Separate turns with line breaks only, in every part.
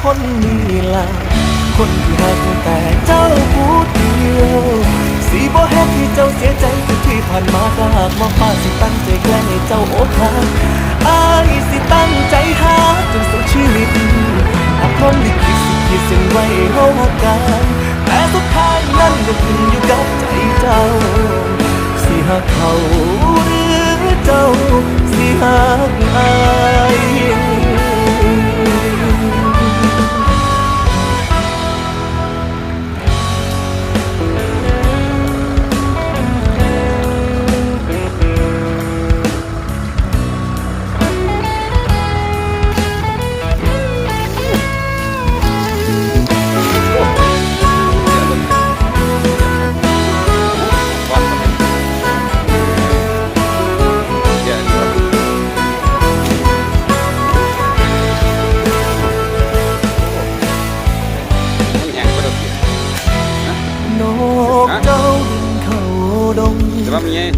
คนนี้ล่ะคนที่รักแต่เจ้าผู้เดียวสิบ่เฮ็ดให้เจ้าเสียใจคือที่ผ่านมาก็หากมาฟ้าสิตั้งใจแกล้งให้เจ้าอกหักอ้ายสิตั้งใจหาจนสุดชีวิตหากพร้อมลิขิตสิขีดเส้นไว้เฮาหักกันแต่สุดท้ายนั้นก็ขึ้นอยู่กับใจเจ้าสิหักเขาหรือเจ้าสิหักอ้าย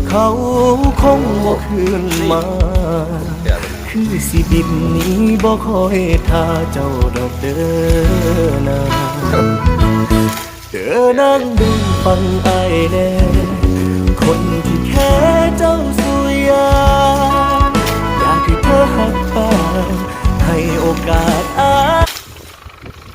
เขาคงบ่คืนมาคือสิบินนี้บ่คอยท่าเจ้าดอกเด้อนางเด้อนางดูฟังอ้ายแน่